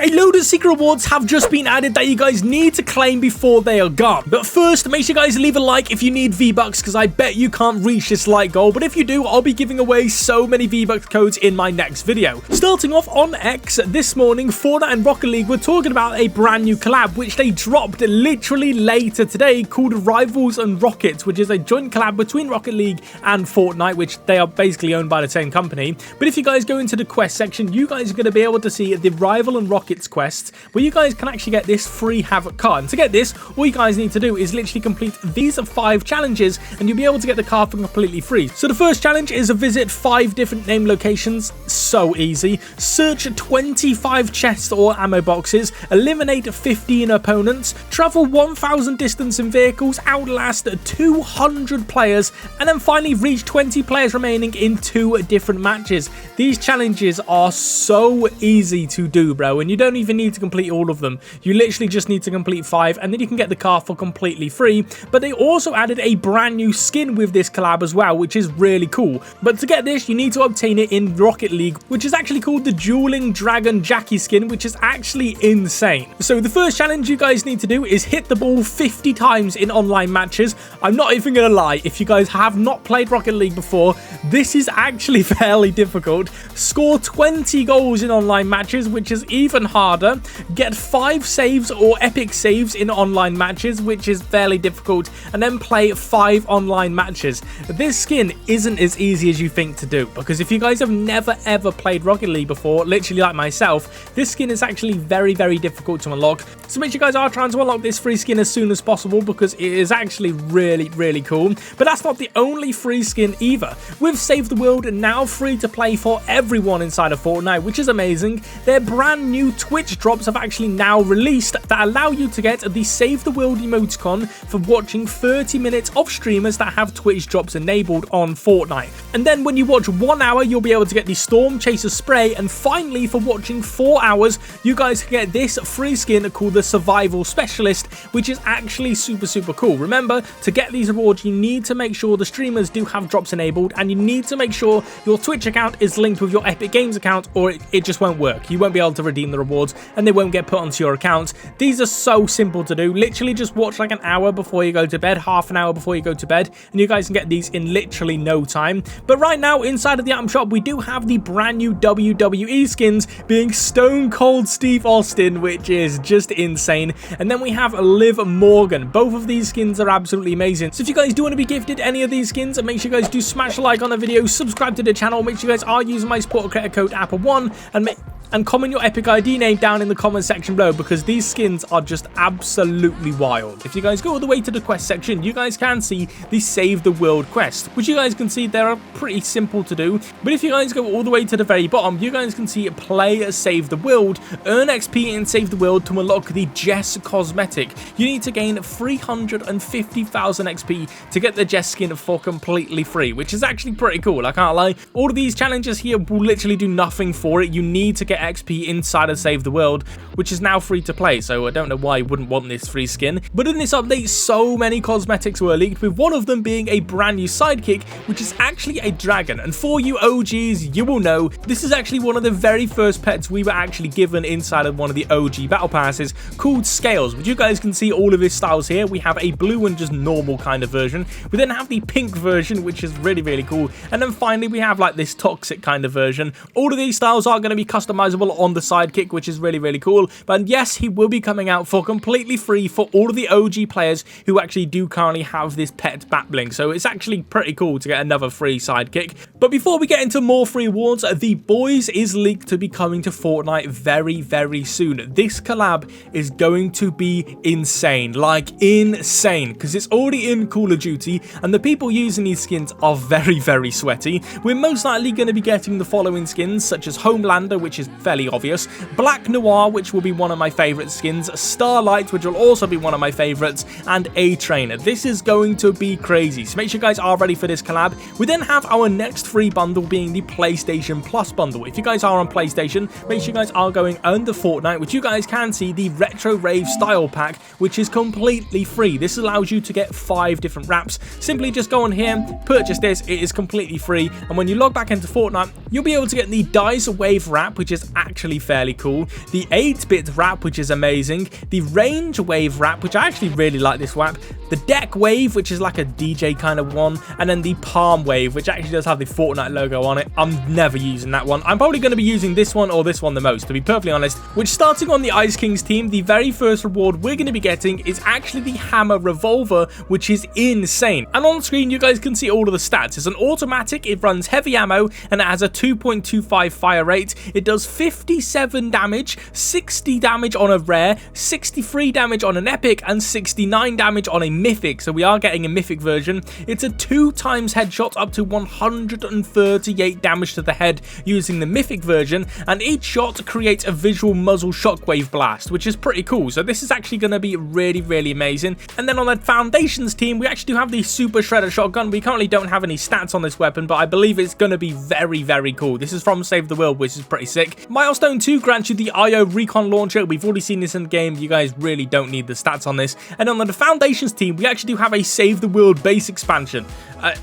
A load of secret rewards have just been added that you guys need to claim before they are gone. But first, make sure you guys leave a like if you need V-Bucks, because I bet you can't reach this like goal. But if you do, I'll be giving away so many V-Bucks codes in my next video. Starting off on X, this morning, Fortnite and Rocket League were talking about a brand new collab, which they dropped literally later today, called Rivals and Rockets, which is a joint collab between Rocket League and Fortnite, which they are basically owned by the same company. But if you guys go into the quest section, you guys are going to be able to see the Rival and Rockets quests, where you guys can actually get this free Havoc car. And to get this, all you guys need to do is literally complete these 5 challenges, and you'll be able to get the car for completely free. So the first challenge is to visit 5 different named locations. So easy. Search 25 chests or ammo boxes, eliminate 15 opponents, travel 1,000 distance in vehicles, outlast 200 players, and then finally reach 20 players remaining in 2 different matches. These challenges are so easy to do, bro, and you don't even need to complete all of them. You literally just need to complete 5, and then you can get the car for completely free. But they also added a brand new skin with this collab as well, which is really cool. But to get this, you need to obtain it in Rocket League, which is actually called the Dueling Dragon Jackie skin, which is actually insane. So the first challenge you guys need to do is hit the ball 50 times in online matches. I'm not even gonna lie, if you guys have not played Rocket League before, this is actually fairly difficult. Score 20 goals in online matches, which is even harder. Get 5 saves or epic saves in online matches, which is fairly difficult, and then play 5 online matches. This skin isn't as easy as you think to do, because if you guys have never ever played Rocket League before, literally like myself, this skin is actually very difficult to unlock. So make sure you guys are trying to unlock this free skin as soon as possible, because it is actually really cool. But that's not the only free skin either. With Save the World now free to play for everyone inside of Fortnite, which is amazing. Their brand new Twitch drops have actually now released that allow you to get the Save the World emoticon for watching 30 minutes of streamers that have Twitch drops enabled on Fortnite. And then when you watch 1 hour, you'll be able to get the Storm Chaser spray. And finally, for watching 4 hours, you guys can get this free skin called the Survival Specialist, which is actually super cool. Remember, to get these rewards, you need to make sure the streamers do have drops enabled, and you need to make sure your Twitch account is linked with your Epic Games account, or it just won't work. You won't be able to redeem the rewards, and they won't get put onto your account. These are so simple to do. Literally just watch like an hour before you go to bed, half an hour before you go to bed, and you guys can get these in literally no time. But right now, inside of the item shop, we do have the brand new WWE skins, being Stone Cold Steve Austin, which is just insane. And then we have Liv Morgan. Both of these skins are absolutely amazing. So if you guys do want to be gifted any of these skins, make sure you guys do smash a like on the video, subscribe to the channel, make sure you guys are using my supporter credit code Apple1, and comment your Epic ID name down in the comment section below, because these skins are just absolutely wild. If you guys go all the way to the quest section, you guys can see the Save the World quest, which you guys can see they are pretty simple to do. But if you guys go all the way to the very bottom, you guys can see play Save the World, earn XP in Save the World to unlock the Jess cosmetic. You need to gain 350,000 XP to get the Jess skin for completely free, which is actually pretty cool, I can't lie. All of these challenges here will literally do nothing for it. You need to get XP inside of Save the World, which is now free to play, so I don't know why you wouldn't want this free skin. But in this update, so many cosmetics were leaked, with one of them being a brand new sidekick, which is actually a dragon. And for you OGs, you will know this is actually one of the very first pets we were actually given inside of one of the OG battle passes, called Scales, which you guys can see all of his styles here. We have a blue and just normal kind of version. We then have the pink version, which is really cool. And then finally, we have like this toxic kind of version. All of these styles are going to be customized on the sidekick, which is really cool. But yes, he will be coming out for completely free for all of the OG players who actually do currently have this pet bat bling. So it's actually pretty cool to get another free sidekick. But before we get into more free awards, The Boys is leaked to be coming to Fortnite very soon. This collab is going to be insane, like insane, because it's already in Call of Duty, and the people using these skins are very sweaty. We're most likely going to be getting the following skins, such as Homelander, which is fairly obvious, Black Noir, which will be one of my favorite skins, Starlight, which will also be one of my favorites, and A-Train. This is going to be crazy, so make sure you guys are ready for this collab. We then have our next free bundle being the PlayStation Plus bundle. If you guys are on PlayStation, make sure you guys are going under Fortnite, which you guys can see the Retro Rave Style Pack, which is completely free. This allows you to get 5 different wraps. Simply just go on here, purchase this, it is completely free, and when you log back into Fortnite, you'll be able to get the Dice Wave wrap, which is actually fairly cool. The 8-bit wrap, which is amazing. The range wave wrap, which I actually really like this wrap. The deck wave, which is like a DJ kind of one, and then the palm wave, which actually does have the Fortnite logo on it. I'm never using that one. I'm probably going to be using this one or this one the most, to be perfectly honest. Which, starting on the Ice Kings team, the very first reward we're going to be getting is actually the hammer revolver, which is insane. And on screen, you guys can see all of the stats. It's an automatic, it runs heavy ammo, and it has a 2.25 fire rate. It does 57 damage, 60 damage on a rare, 63 damage on an epic, and 69 damage on a mythic. So we are getting a mythic version. It's a 2x headshot up to 138 damage to the head using the mythic version, and each shot creates a visual muzzle shockwave blast, which is pretty cool. So this is actually going to be really amazing. And then on the Foundations team, we actually do have the Super Shredder shotgun. We currently don't have any stats on this weapon, but I believe it's going to be very cool. This is from Save the World, which is pretty sick. Milestone 2 grants you the IO Recon Launcher. We've already seen this in the game. You guys really don't need the stats on this. And on the Foundations team, we actually do have a Save the World base expansion.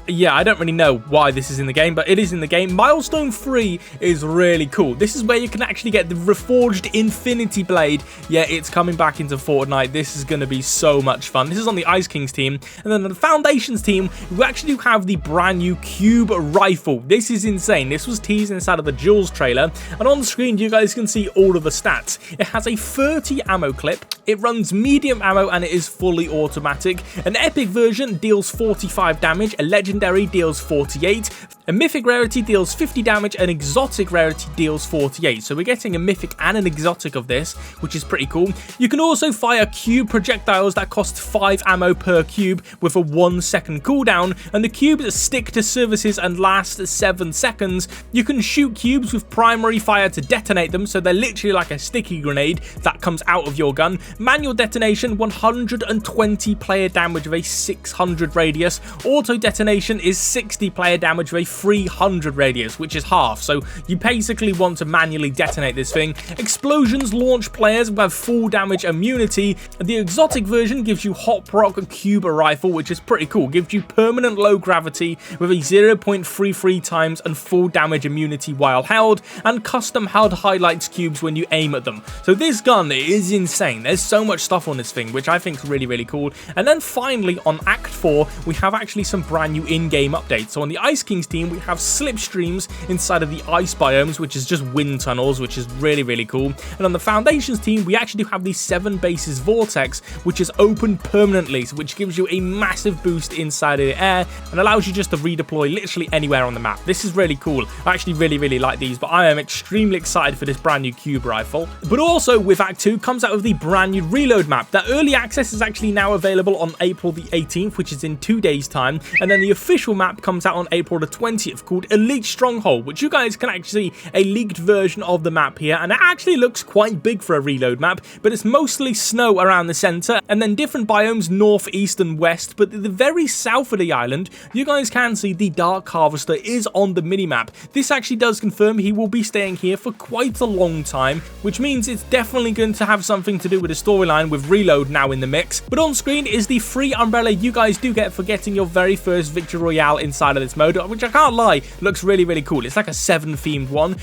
Yeah, I don't really know why this is in the game, but it is in the game. Milestone 3 is really cool. This is where you can actually get the Reforged Infinity Blade. Yeah, it's coming back into Fortnite. This is going to be so much fun. This is on the Ice Kings team. And then on the Foundations team, we actually do have the brand new Cube Rifle. This is insane. This was teased inside of the Jules trailer. And on the screen, you guys can see all of the stats. It has a 30 ammo clip. It runs medium ammo, and it is fully automatic. An epic version deals 45 damage. A legendary deals 48. A mythic rarity deals 50 damage, an exotic rarity deals 48. So we're getting a mythic and an exotic of this, which is pretty cool. You can also fire cube projectiles that cost 5 ammo per cube with a 1-second cooldown, and the cubes stick to surfaces and last 7 seconds. You can shoot cubes with primary fire to detonate them, so they're literally like a sticky grenade that comes out of your gun. Manual detonation, 120 player damage with a 600 radius. Auto detonation is 60 player damage with a 300 radius, which is half, so you basically want to manually detonate this thing. Explosions launch players with full damage immunity. The exotic version gives you Hot Rock Cube Rifle, which is pretty cool. Gives you permanent low gravity with a 0.33 times and full damage immunity while held, and custom HUD highlights cubes when you aim at them. So this gun is insane. There's so much stuff on this thing, which I think is really cool. And then finally on Act 4, we have actually some brand new in-game updates. So on the Ice Kings team, we have slipstreams inside of the ice biomes, which is just wind tunnels, which is really cool. And on the Foundations team, we actually do have the 7 bases vortex, which is open permanently, which gives you a massive boost inside of the air and allows you just to redeploy literally anywhere on the map. This is really cool. I actually really like these, but I am extremely excited for this brand new cube rifle. But also with Act 2 comes out with the brand new reload map. That early access is actually now available on April the 18th, which is in 2 days time, and then the official map comes out on April the 20th, called Elite Stronghold, which you guys can actually see a leaked version of the map here, and it actually looks quite big for a reload map, but it's mostly snow around the center, and then different biomes north, east, and west. But at the very south of the island, you guys can see the Dark Harvester is on the minimap. This actually does confirm he will be staying here for quite a long time, which means it's definitely going to have something to do with the storyline with reload now in the mix. But on screen is the free umbrella you guys do get for getting your very first Victory Royale inside of this mode, which I can't lie, looks really cool. It's like a 7 themed one.